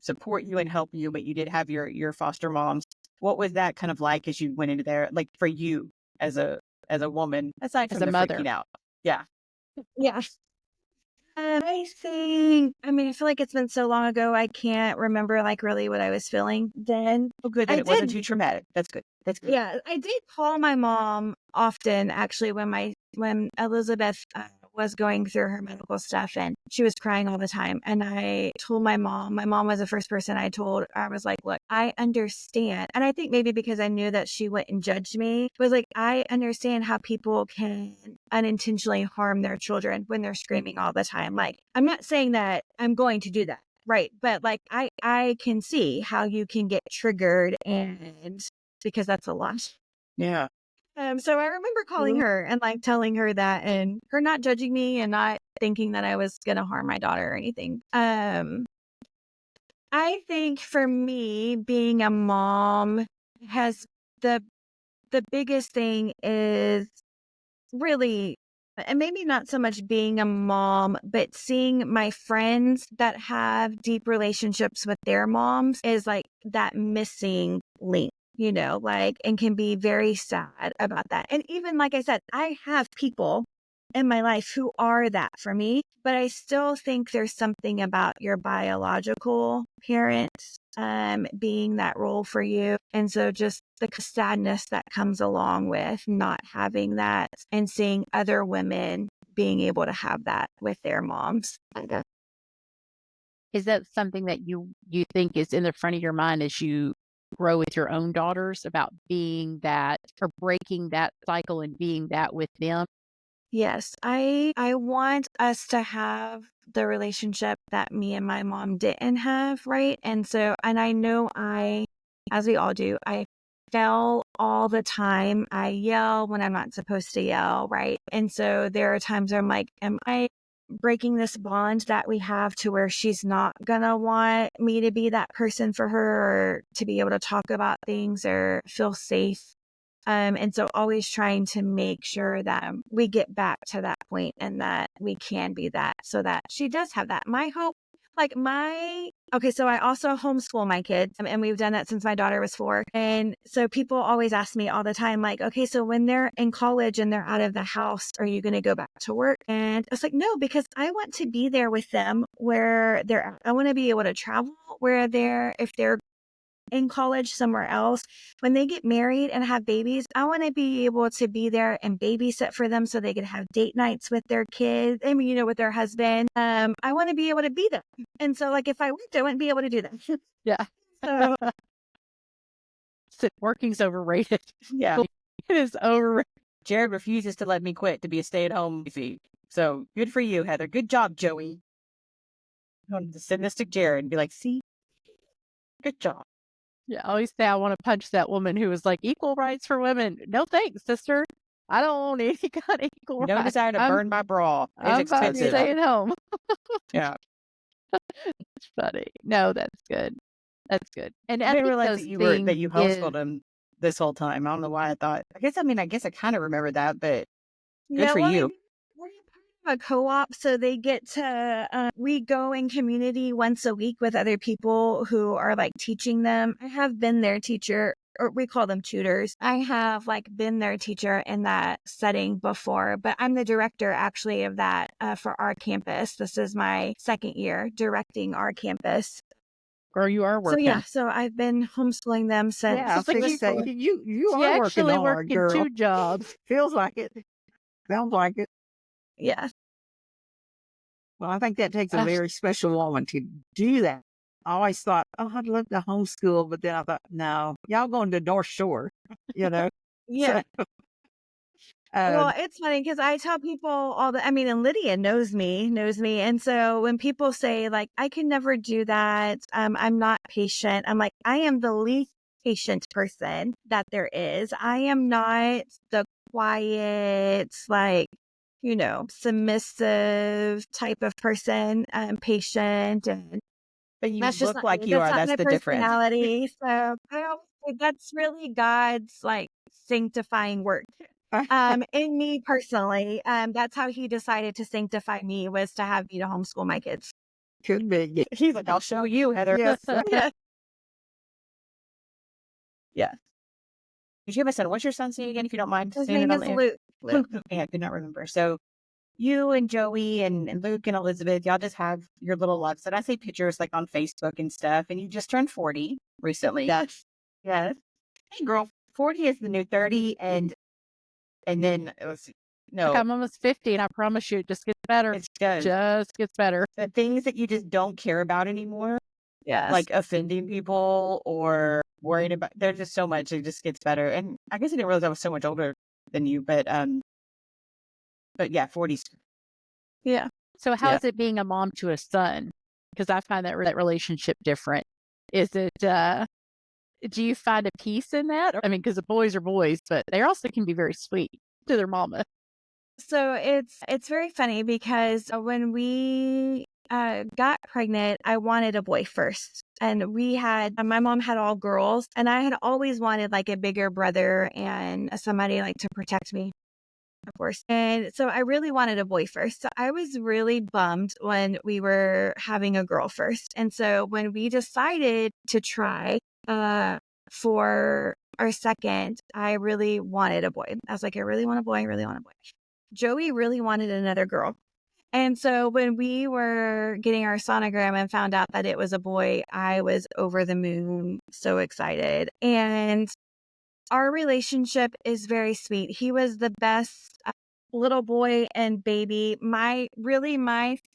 support you and help you, but you did have your foster moms. What was that kind of like as you went into there? Like for you as a woman, aside As from a the mother. freaking out. Yeah. Yeah. I feel like it's been so long ago, I can't remember really what I was feeling then. Oh, good that it wasn't too traumatic. That's good. That's good. Yeah, I did call my mom often, actually, when Elizabeth was going through her medical stuff and she was crying all the time. And I told my mom was the first person I told. I was like, look, I understand. And I think maybe because I knew that she wouldn't judge me, was like, I understand how people can unintentionally harm their children when they're screaming all the time. Like, I'm not saying that I'm going to do that. Right. But I can see how you can get triggered, and because that's a lot. Yeah. So I remember calling her and telling her that, and her not judging me and not thinking that I was going to harm my daughter or anything. I think for me, being a mom has the biggest thing is really And maybe not so much being a mom, but seeing my friends that have deep relationships with their moms is like that missing link, and can be very sad about that. And even like I said, I have people in my life who are that for me, but I still think there's something about your biological parents being that role for you. And so just the sadness that comes along with not having that and seeing other women being able to have that with their moms. Is that something that you think is in the front of your mind as you grow with your own daughters about being that or breaking that cycle and being that with them? Yes, I want us to have the relationship that me and my mom didn't have, right? And I know as we all do, I yell all the time. I yell when I'm not supposed to yell, right? And so there are times where I'm like, am I breaking this bond that we have to where she's not gonna want me to be that person for her or to be able to talk about things or feel safe? And so always trying to make sure that we get back to that point and that we can be that so that she does have that. My hope, so I also homeschool my kids and we've done that since my daughter was 4. And so people always ask me all the time, like, okay, so when they're in college and they're out of the house, are you going to go back to work? And I was like, no, because I want to be there with them where they're at. I want to be able to travel if they're in college somewhere else. When they get married and have babies, I want to be able to be there and babysit for them so they can have date nights with their kids. With their husband. I want to be able to be there. And so if I worked, I wouldn't be able to do that. Yeah. So Working's overrated. Yeah. It is overrated. Jared refuses to let me quit to be a stay-at-home wife. So good for you, Heather. Good job, Joey. I'm the sadistic Jared and be like, see? Good job. Yeah, I always say I want to punch that woman who was like, equal rights for women. No thanks, sister. I don't want any kind of equal rights. No desire to burn my bra. It's I'm expensive. staying home. Yeah. It's funny. No, that's good. That's good. And I I didn't think realize those that you things homeschooled him this whole time. I don't know why I thought. I guess I kind of remember that, but good for you. We're part of a co-op, so they get to, we go in community once a week with other people who are teaching them. I have been their teacher, or we call them tutors. I have been their teacher in that setting before, but I'm the director actually of that for our campus. This is my 2nd year directing our campus. Girl, you are working. So I've been homeschooling them since. Yeah, I was gonna say, you are working hard, working girl. 2 jobs. Feels like it. Sounds like it. Yeah. Well, I think that takes a very special woman to do that. I always thought, I'd love to homeschool, but then I thought, no, y'all going to North Shore, Yeah. So, Well, it's funny because I tell people and Lydia knows me. And so when people say I can never do that, I'm not patient. I'm like, I am the least patient person that there is. I am not the quiet, submissive type of person. I'm patient and But you that's just look not like me. you That's are. not That's my the difference. personality. So I always say that's really God's sanctifying work. In me personally, that's how he decided to sanctify me, was to have me to homeschool my kids. could be. He's like, I'll show you, Heather. Yes. Yeah. Did you have a son? What's your son's name again, if you don't mind? His saying it name on is the air? Luke. Yeah, I could not remember. So you and Joey and Luke and Elizabeth, y'all just have your little loves. And I see pictures on Facebook and stuff, and you just turned 40 recently. Yes. Yes. Hey, girl, 40 is the new 30, and then it was I'm almost 50, and I promise you, it just gets better. It does. Just gets better. The things that you just don't care about anymore, Yes. like offending people or worried about, there's just so much. It just gets better. And I guess I didn't realize I was so much older than you, but yeah, 40s. Yeah. So how is it being a mom to a son? Because I find that relationship different. Is it, do you find a peace in that? I mean, because the boys are boys, but they also can be very sweet to their mama. So it's very funny because when we got pregnant, I wanted a boy first. And my mom had all girls, and I had always wanted a bigger brother and somebody to protect me. of course. And so I really wanted a boy first. So I was really bummed when we were having a girl first. And so when we decided to try for our second, I really wanted a boy. I was like, I really want a boy. I really want a boy. Joey really wanted another girl. And so when we were getting our sonogram and found out that it was a boy, I was over the moon, so excited. And our relationship is very sweet. He was the best little boy and baby. My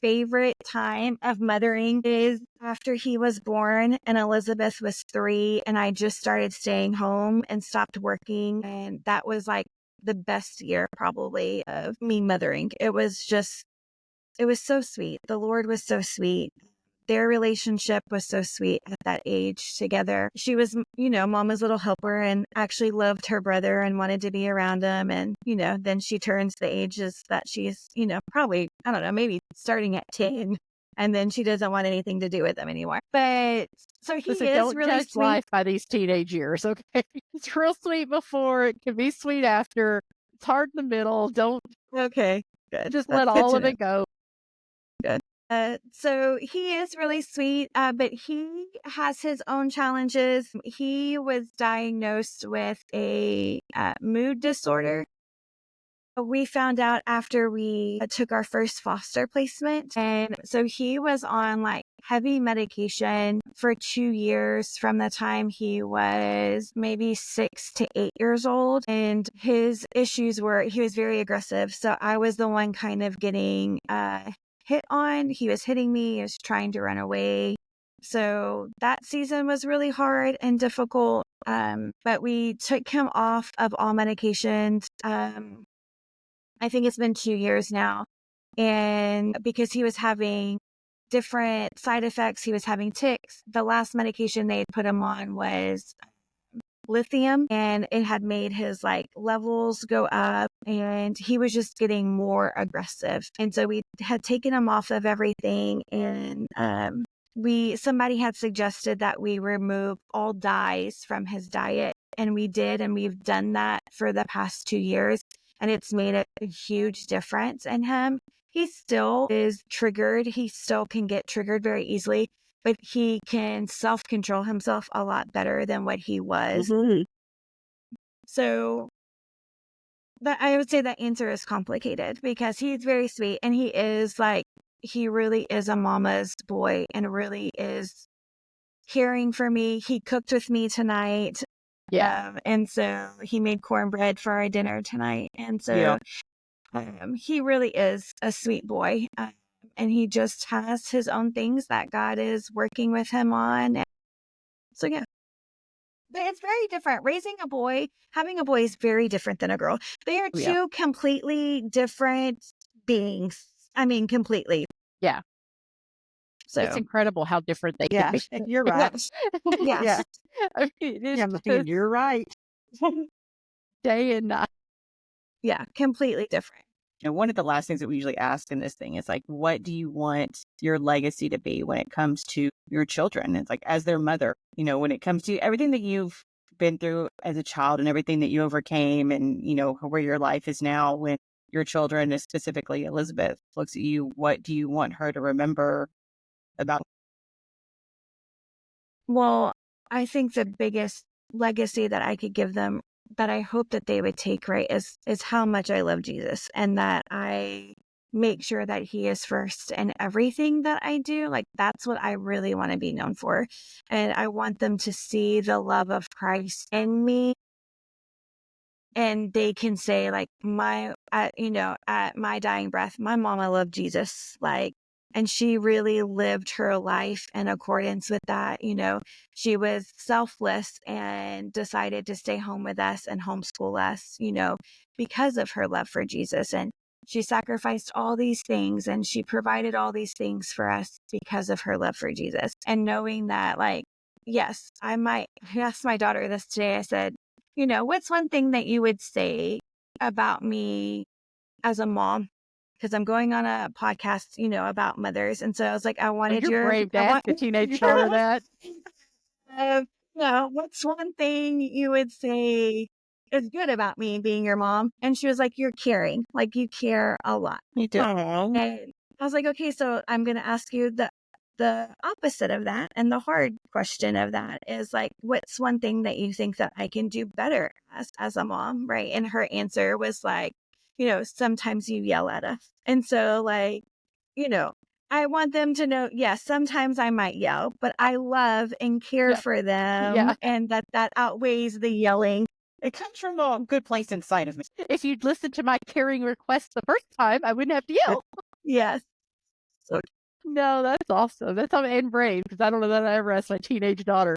favorite time of mothering is after he was born and Elizabeth was 3 and I just started staying home and stopped working. And that was like the best year probably of me mothering. It was so sweet. The Lord was so sweet. Their relationship was so sweet at that age together. She was, mama's little helper and actually loved her brother and wanted to be around him. And, then she turns the ages that she's, probably, I don't know, maybe starting at 10. And then she doesn't want anything to do with them anymore. But so he Listen, is don't really judge sweet. life by these teenage years, okay? It's real sweet before, it can be sweet after. It's hard in the middle. Don't Okay, good. just That's let good all to of know. it go. Good. So he is really sweet, but he has his own challenges. He was diagnosed with a mood disorder. We found out after we took our first foster placement. And so he was on like heavy medication for 2 years from the time he was maybe 6 to 8 years old. And his issues were he was very aggressive. So I was the one kind of getting hit on. He was hitting me. He was trying to run away. So that season was really hard and difficult. But we took him off of all medications. I think it's been 2 years now. And because he was having different side effects, he was having tics. The last medication they had put him on was lithium, and it had made his like levels go up, and he was just getting more aggressive. And so we had taken him off of everything, and somebody had suggested that we remove all dyes from his diet, and we did, and we've done that for the past 2 years, and it's made a huge difference in him. He still is triggered. He still can get triggered very easily, but he can self-control himself a lot better than what he was. Mhm. So I would say that answer is complicated because he's very sweet and he really is a mama's boy and really is caring for me. He cooked with me tonight. Yeah. And so he made cornbread for our dinner tonight. And so Yeah. he really is a sweet boy. And he just has his own things that God is working with him on. So, yeah. But it's very different. Having a boy is very different than a girl. They are Yeah. two completely different beings. I mean, completely. Yeah. So, It's incredible how different they can Yeah, be. you're right. yes. Yeah. I mean, it's Yeah, I'm thinking just you're right. day and night. Yeah, completely different. And one of the last things that we usually ask in this thing is like, what do you want your legacy to be when it comes to your children? It's like, as their mother, when it comes to everything that you've been through as a child and everything that you overcame and, where your life is now when your children, specifically Elizabeth, looks at you, what do you want her to remember about? Well, I think the biggest legacy that I could give them that I hope that they would take, right, is how much I love Jesus and that I make sure that he is first in everything that I do. Like, that's what I really want to be known for. And I want them to see the love of Christ in me. And they can say, like, at my dying breath, my mama loved Jesus. Like, and she really lived her life in accordance with that. She was selfless and decided to stay home with us and homeschool us, because of her love for Jesus. And she sacrificed all these things and she provided all these things for us because of her love for Jesus. And knowing that, like, yes, I asked my daughter this today. I said, what's one thing that you would say about me as a mom? Because I'm going on a podcast, about mothers. And so I was like, I wanted You're brave to I ask want, a teenage daughter that. what's one thing you would say is good about me being your mom. And she was like, you're caring. Like, you care a lot. You do. And I was like, okay, so I'm going to ask you the opposite of that. And the hard question of that is like, what's one thing that you think that I can do better as a mom? Right. And her answer was like, sometimes you yell at us. And so like, I want them to know, yes, sometimes I might yell, but I love and care for them. Yeah. And that outweighs the yelling. It comes from a good place inside of me. If you'd listened to my caring request the first time, I wouldn't have to yell. Yes. No, that's awesome. That's and brave, because I don't know that I ever asked my teenage daughter,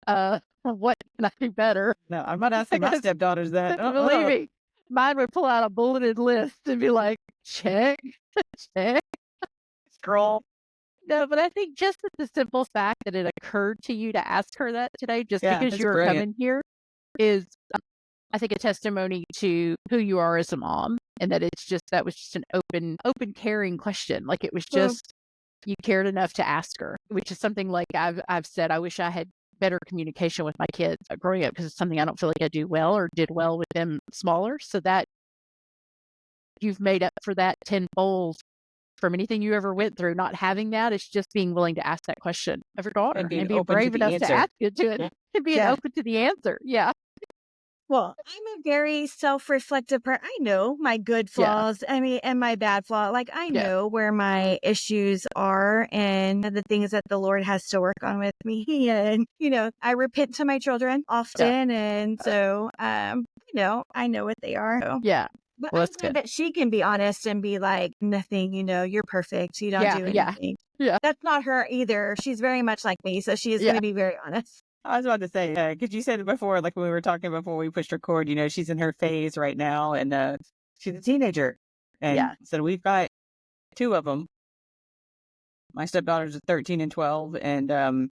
what can I do better? No, I'm not asking my stepdaughters that. Believe me, mine would pull out a bulleted list and be like, check, check. Scroll. No, but I think just the simple fact that it occurred to you to ask her that today, just Yeah, because that's you're brilliant. coming here, is, I think, a testimony to who you are as a mom, and that that was just an open, caring question. Like, it was just, you cared enough to ask her, which is something like I've said, I wish I had better communication with my kids growing up, because it's something I don't feel like I do well or did well with them smaller. So that you've made up for that tenfold from anything you ever went through. Not having that, it's just being willing to ask that question of your daughter and being brave enough to ask it to it and being open to the answer. Yeah. Well, I'm a very self-reflective person. I know my good flaws, and my bad flaw. Like, I know where my issues are and the things that the Lord has to work on with me. And, I repent to my children often. And so, I know what they are. So. Yeah. But Well, I'm that's glad good. that she can be honest and be like, nothing, you're perfect. You don't do anything. Yeah. That's not her either. She's very much like me. So she is going to be very honest. I was about to say, because you said it before, like when we were talking before we pushed record, she's in her phase right now, and she's a teenager. And so we've got two of them. My stepdaughters are 13 and 12, and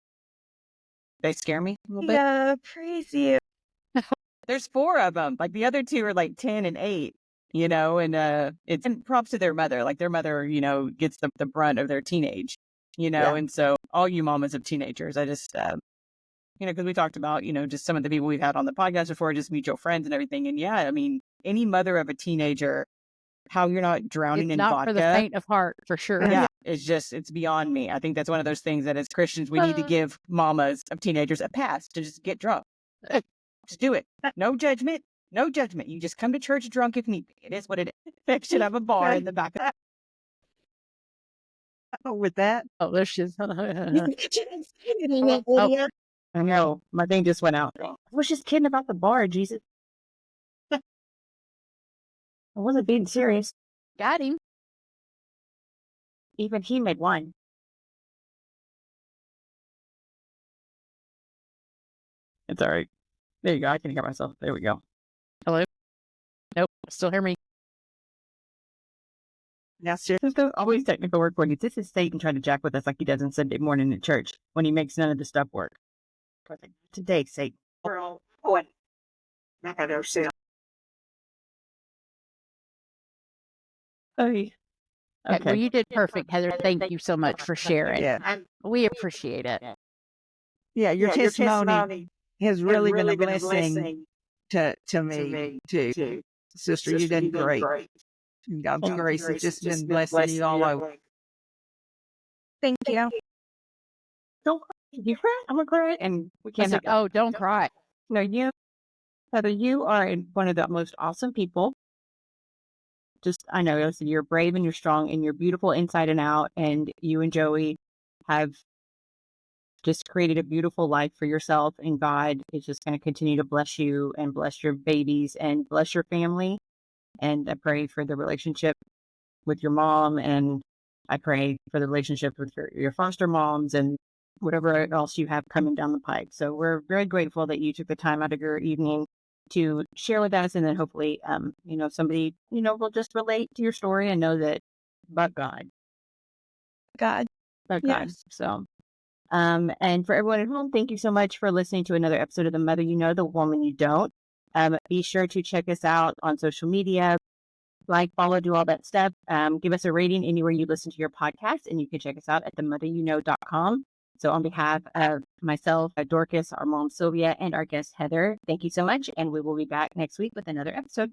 they scare me a little bit. Yeah, praise you. There's four of them. Like, the other two are like 10 and 8, and props to their mother. Like, their mother, gets the brunt of their teenage, and so all you mamas of teenagers, I just, because we talked about, just some of the people we've had on the podcast before, just mutual friends and everything. And I mean, any mother of a teenager, how you're not drowning in vodka. It's not for the faint of heart, for sure. Yeah. It's beyond me. I think that's one of those things that as Christians, we need to give mamas of teenagers a pass to just get drunk. Just do it. No judgment. No judgment. You just come to church drunk if need be. It is what it is. They should have a bar in the back. With that. Oh, there she is. I know. My thing just went out. I was just kidding about the bar, Jesus. I wasn't being serious. Got him. Even he made wine. It's all right. There you go. I can hear myself. There we go. Hello? Nope. Still hear me? Now, seriously, always technical work for you. This is Satan trying to jack with us like he does on Sunday morning at church when he makes none of the stuff work. Today, Satan. We're all going back at ourselves. Okay. Well, you did perfect, Heather. Thank you so much for sharing. Yeah. We appreciate it. Yeah, your testimony has really been a blessing to me, too. Sister, you did great. God's grace has just been blessing you all over. Thank you. Don't cry. You cry? I'm going to cry. And we can't have Oh, don't cry. No, Heather, you are one of the most awesome people. I know, you're brave and you're strong and you're beautiful inside and out. And you and Joey have just created a beautiful life for yourself. And God is just going to continue to bless you and bless your babies and bless your family. And I pray for the relationship with your mom. And I pray for the relationship with your foster moms and whatever else you have coming down the pike. So we're very grateful that you took the time out of your evening to share with us. And then hopefully, somebody, will just relate to your story and know that but God. God. But God. So, and for everyone at home, thank you so much for listening to another episode of The Mother You Know, The Woman You Don't. Be sure to check us out on social media, follow, do all that stuff. Give us a rating anywhere you listen to your podcast, and you can check us out at themotheryouknow.com. So on behalf of myself, Dorcas, our mom, Sylvia, and our guest, Heather, thank you so much. And we will be back next week with another episode.